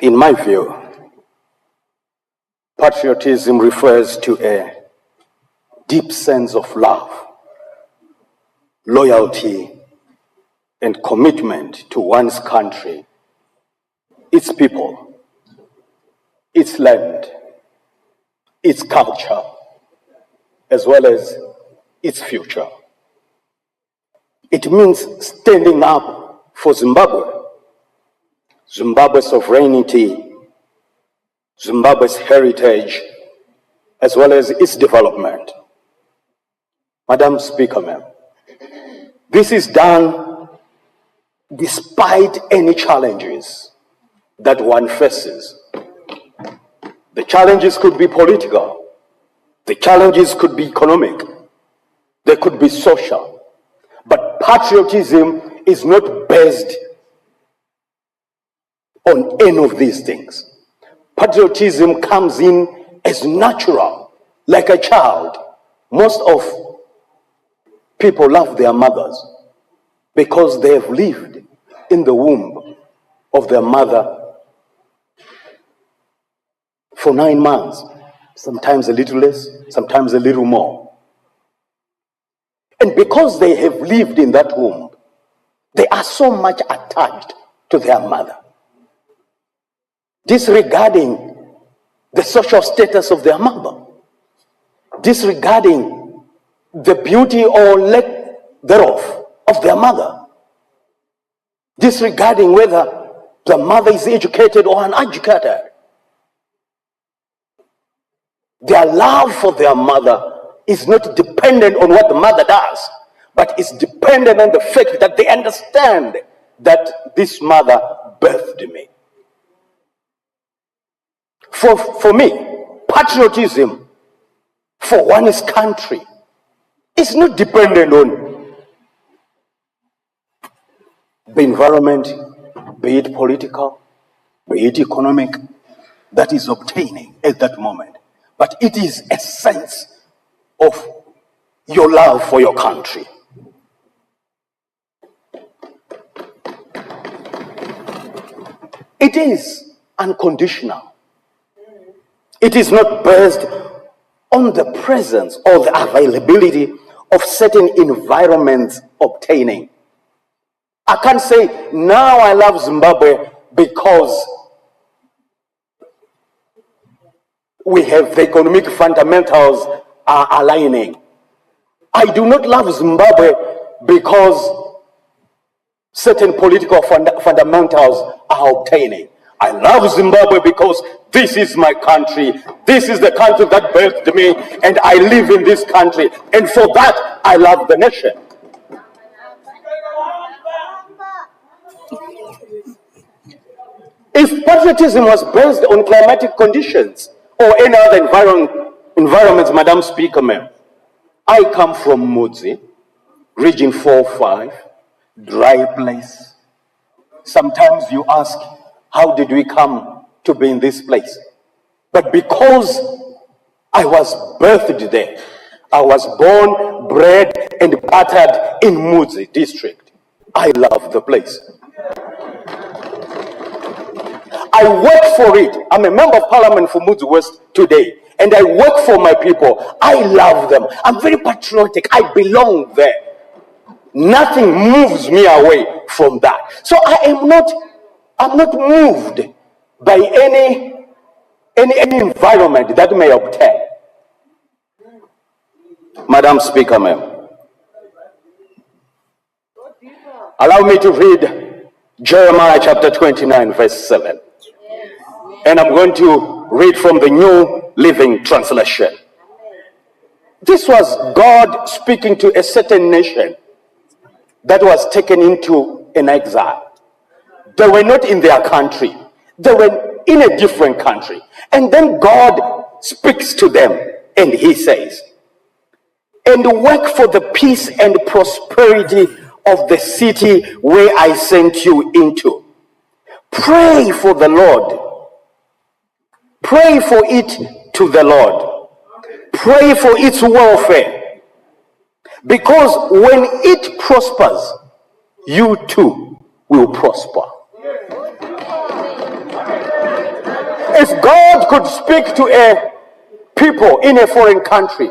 In my view, patriotism refers to a deep sense of love, loyalty, and commitment to one's country, its people, its land, its culture, as well as its future. It means standing up for Zimbabwe, Zimbabwe's sovereignty, Zimbabwe's heritage, as well as its development. Madam Speaker, ma'am, this is done despite any challenges that one faces. The challenges could be political, the challenges could be economic, they could be social, but patriotism is not based on any of these things. Patriotism comes in as natural, like a child. Most of people love their mothers because they have lived in the womb of their mother for 9 months, sometimes a little less, sometimes a little more. And because they have lived in that womb, they are so much attached to their mother, disregarding the social status of their mother, disregarding the beauty or lack thereof of their mother, disregarding whether the mother is educated or uneducated. Their love for their mother is not dependent on what the mother does, but it's dependent on the fact that they understand that this mother birthed me. For me, patriotism for one's country is not dependent on the environment, be it political, be it economic, that is obtaining at that moment. But it is a sense of your love for your country. It is unconditional. It is not based on the presence or the availability of certain environments obtaining. I can't say, now I love Zimbabwe because we have the economic fundamentals are aligning. I do not love Zimbabwe because certain political fundamentals are obtaining. I love Zimbabwe because this is my country. This is the country that birthed me, and I live in this country. And for that, I love the nation. If patriotism was based on climatic conditions or any other environments, Madam Speaker, ma'am, I come from Mudzi, region 4-5, dry place. Sometimes you ask, how did we come to be in this place? But because I was birthed there, I was born, bred, and battered in Mudzi district, I love the place. I work for it. I'm a member of parliament for Mudzi West today, and I work for my people. I love them. I'm very patriotic. I belong there. Nothing moves me away from that. So I'm not moved by any environment that may obtain. Madam Speaker, ma'am, allow me to read Jeremiah chapter 29, verse 7. And I'm going to read from the New Living Translation. This was God speaking to a certain nation that was taken into an exile. They were not in their country. They were in a different country. And then God speaks to them and he says, and work for the peace and prosperity of the city where I sent you into. Pray for the Lord. Pray for it to the Lord. Pray for its welfare. Because when it prospers, you too will prosper. If God could speak to a people in a foreign country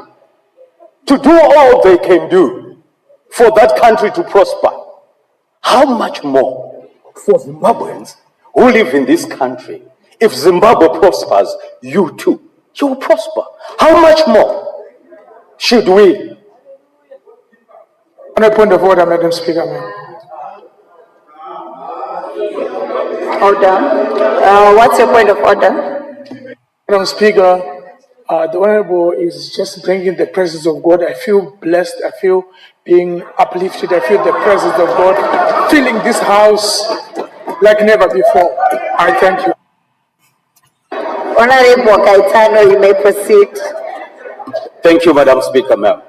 to do all they can do for that country to prosper, how much more for Zimbabweans who live in this country? If Zimbabwe prospers, you too, you will prosper. How much more should we? On a point of order, Madam Speaker, ma'am. Order. What's your point of order? Madam Speaker, the Honorable is just bringing the presence of God. I feel blessed. I feel being uplifted. I feel the presence of God filling this house like never before. I thank you. Honorable Kaitano, you may proceed. Thank you, Madam Speaker, ma'am.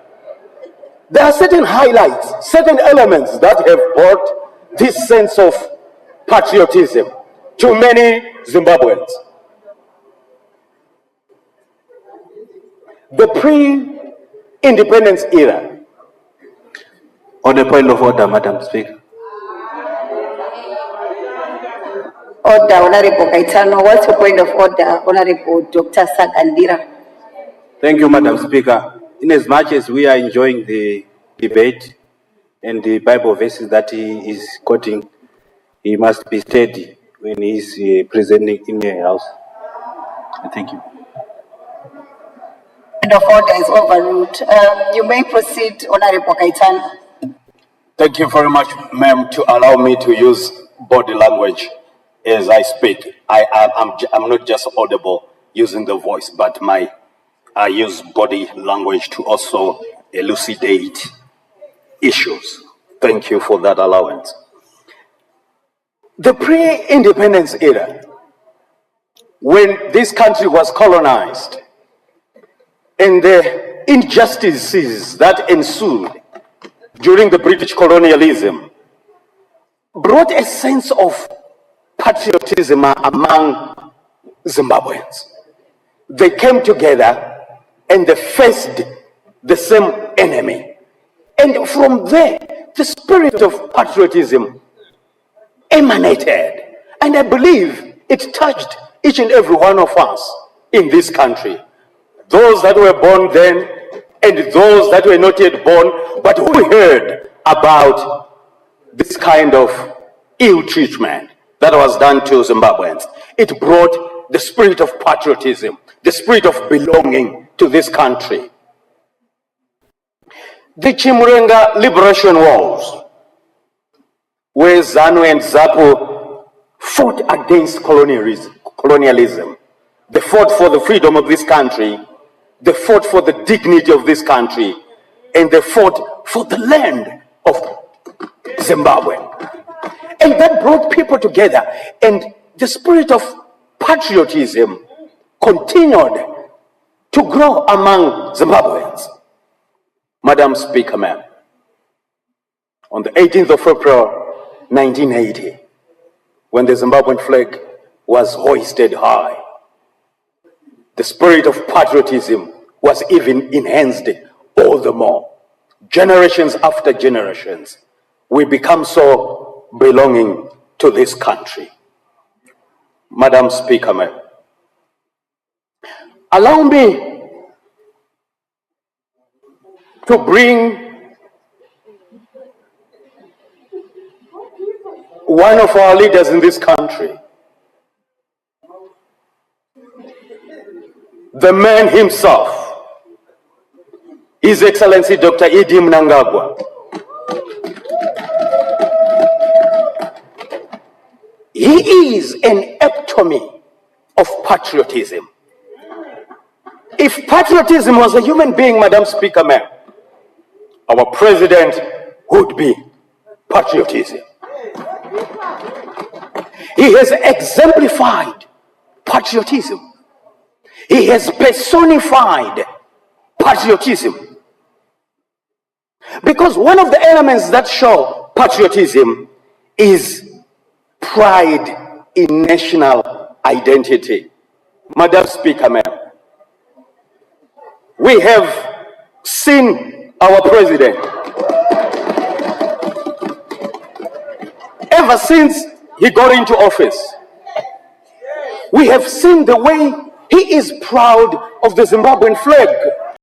There are certain highlights, certain elements that have brought this sense of patriotism to many Zimbabweans. The pre-independence era. On a point of order, Madam Speaker. Order, Honorable Kaitano. What's your point of order, Honorable Dr. Sagandira? Thank you, Madam Speaker. Inasmuch as we are enjoying the debate and the Bible verses that he is quoting, he must be steady when he is presenting in the house. Thank you. Point of order is overruled. You may proceed, Honorable Kaitano. Thank you very much, ma'am, to allow me to use body language as I speak. I'm not just audible using the voice, but I use body language to also elucidate issues. Thank you for that allowance. The pre-independence era, when this country was colonized, and the injustices that ensued during the British colonialism brought a sense of patriotism among Zimbabweans. They came together and they faced the same enemy. And from there, the spirit of patriotism emanated. And I believe it touched each and every one of us in this country. Those that were born then and those that were not yet born, but who heard about this kind of ill treatment that was done to Zimbabweans. It brought the spirit of patriotism, the spirit of belonging to this country. The Chimurenga liberation wars, where ZANU and ZAPU fought against colonialism. They fought for the freedom of this country. They fought for the dignity of this country. And they fought for the land of Zimbabwe. And that brought people together. And the spirit of patriotism continued to grow among Zimbabweans. Madam Speaker, ma'am, on the 18th of April, 1980, when the Zimbabwean flag was hoisted high, the spirit of patriotism was even enhanced all the more. Generations after generations, we become so belonging to this country. Madam Speaker, ma'am, allow me to bring one of our leaders in this country, the man himself, His Excellency Dr. Idi Mnangagwa. He is an epitome of patriotism. If patriotism was a human being, Madam Speaker, ma'am, our president would be patriotism. He has exemplified patriotism. He has personified patriotism. Because one of the elements that show patriotism is pride in national identity. Madam Speaker, ma'am, we have seen our president ever since he got into office. We have seen the way he is proud of the Zimbabwean flag.